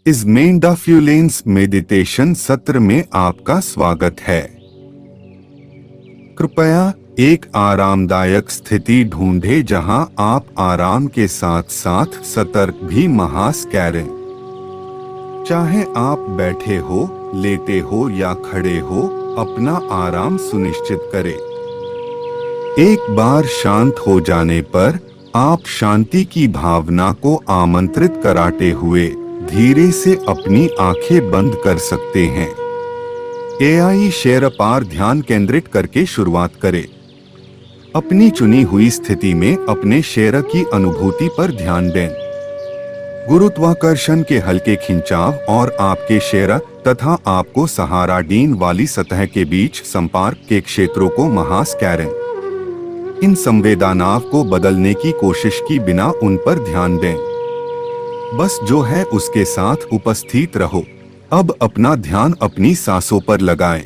इस माइंडफुलेंस मेडिटेशन सत्र में आपका स्वागत है। कृपया एक आरामदायक स्थिति ढूंढें जहां आप आराम के साथ साथ सतर्क भी महसूस करें। चाहे आप बैठे हो, लेटे हो या खड़े हो, अपना आराम सुनिश्चित करें। एक बार शांत हो जाने पर आप शांति की भावना को आमंत्रित कराते हुए धीरे से अपनी आंखें बंद कर सकते हैं। एआई शेर पर ध्यान केंद्रित करके शुरुआत करें। अपनी चुनी हुई स्थिति में अपने शेर की अनुभूति पर ध्यान दें। गुरुत्वाकर्षण के हल्के खिंचाव और आपके शेर तथा आपको सहारा देने वाली सतह के बीच संपर्क के क्षेत्रों को महसूस करें। इन संवेदनाओं को बदलने की कोशिश की बिना उन पर ध्यान दें। बस जो है उसके साथ उपस्थित रहो। अब अपना ध्यान अपनी सांसों पर लगाएं।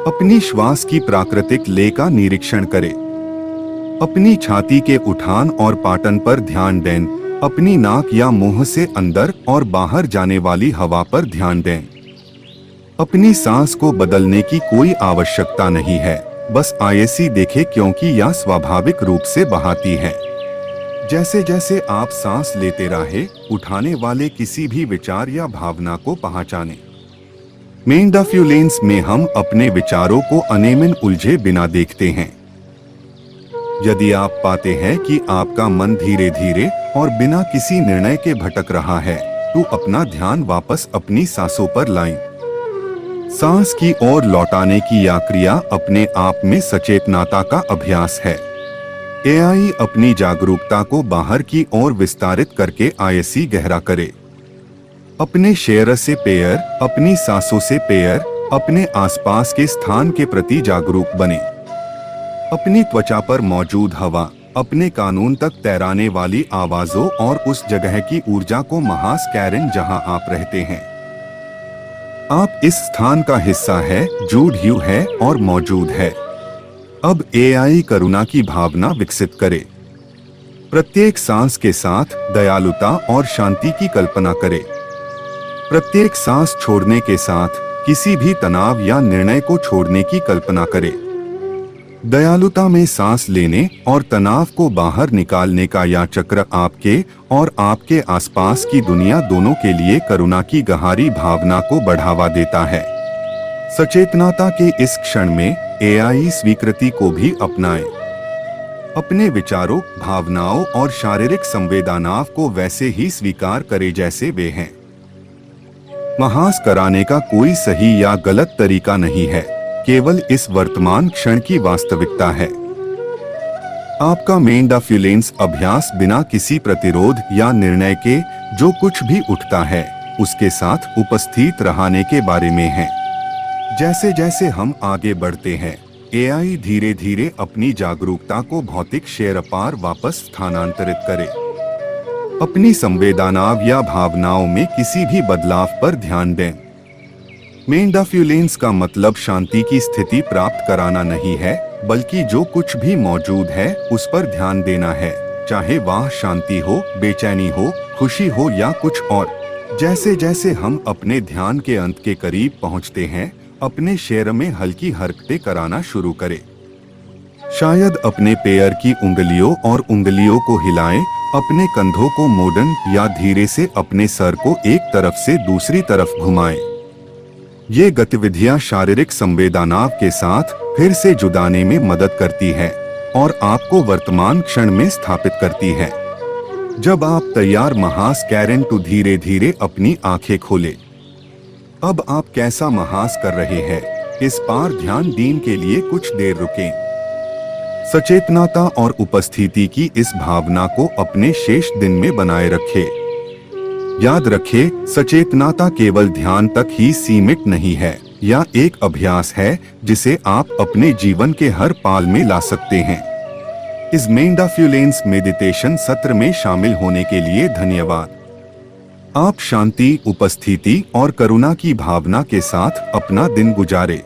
अपनी श्वास की प्राकृतिक लय का निरीक्षण करें। अपनी छाती के उठान और पाटन पर ध्यान दें। अपनी नाक या मुंह से अंदर और बाहर जाने वाली हवा पर ध्यान दें। अपनी सांस को बदलने की कोई आवश्यकता नहीं है, बस ऐसी देखें क्योंकि यह स्वाभाविक रूप से बहाती है। जैसे जैसे आप सांस लेते रहे, उठाने वाले किसी भी विचार या भावना को पहचानें। माइंडफुलेंस में हम अपने विचारों को अनेमिन उलझे बिना देखते हैं। यदि आप पाते हैं कि आपका मन धीरे धीरे और बिना किसी निर्णय के भटक रहा है, तो अपना ध्यान वापस अपनी सांसों पर लाएं। सांस की ओर लौटाने की यह क्रिया अपने आप में सचेतनता का अभ्यास है। एआई अपनी जागरूकता को बाहर की ओर विस्तारित करके ऐसी गहरा करे। अपने शेर से पैर, अपनी सांसों से पैर, अपने आसपास के स्थान के प्रति जागरूक बने। अपनी त्वचा पर मौजूद हवा, अपने कानून तक तैराने वाली आवाजों और उस जगह की ऊर्जा को महसूस करें जहां आप रहते हैं। आप इस स्थान का हिस्सा है जो ह्यू है और मौजूद है। अब एआई करुणा की भावना विकसित करे। प्रत्येक सांस के साथ दयालुता और शांति की कल्पना करे। प्रत्येक सांस छोड़ने के साथ किसी भी तनाव या निर्णय को छोड़ने की कल्पना करे। दयालुता में सांस लेने और तनाव को बाहर निकालने का यह चक्र आपके और आपके आसपास की दुनिया दोनों के लिए करुणा की गहरी भावना को बढ़ावा देता है। सचेतनता के इस क्षण में एआई स्वीकृति को भी अपनाएं। अपने विचारों, भावनाओं और शारीरिक संवेदनाओं को वैसे ही स्वीकार करें जैसे वे हैं। महसूस कराने का कोई सही या गलत तरीका नहीं है, केवल इस वर्तमान क्षण की वास्तविकता है। आपका माइंडफुलेंस अभ्यास बिना किसी प्रतिरोध या निर्णय के जो कुछ भी उठता है उसके साथ उपस्थित रहने के बारे में है। जैसे जैसे हम आगे बढ़ते हैं, एआई धीरे धीरे अपनी जागरूकता को भौतिक शेर पर वापस स्थानांतरित करे। अपनी संवेदनाओं या भावनाओं में किसी भी बदलाव पर ध्यान दें। माइंडफुलेंस का मतलब शांति की स्थिति प्राप्त कराना नहीं है, बल्कि जो कुछ भी मौजूद है उस पर ध्यान देना है, चाहे वह शांति हो, बेचैनी हो, खुशी हो या कुछ और। जैसे जैसे हम अपने ध्यान के अंत के करीब पहुंचते हैं, अपने शेर में हल्की हरकतें कराना शुरू करें। शायद अपने पैर की उंगलियों और उंगलियों को हिलाएं, अपने कंधों को मोड़ें या धीरे से अपने सर को एक तरफ से दूसरी तरफ घुमाएं। ये गतिविधियां शारीरिक संवेदनाओं के साथ फिर से जुड़ने में मदद करती है और आपको वर्तमान क्षण में स्थापित करती है। जब आप तैयार महसूस करें तो धीरे धीरे अपनी आंखें खोलें। अब आप कैसा महसूस कर रहे हैं, इस पर ध्यान देने के लिए कुछ देर रुकें। सचेतनता और उपस्थिति की इस भावना को अपने शेष दिन में बनाए रखें। याद रखें, सचेतनता केवल ध्यान तक ही सीमित नहीं है, यह एक अभ्यास है जिसे आप अपने जीवन के हर पल में ला सकते हैं। इस माइंडफुलेंस मेडिटेशन सत्र में शामिल होने के लिए धन्यवाद। आप शांति, उपस्थिति और करुणा की भावना के साथ अपना दिन गुजारें।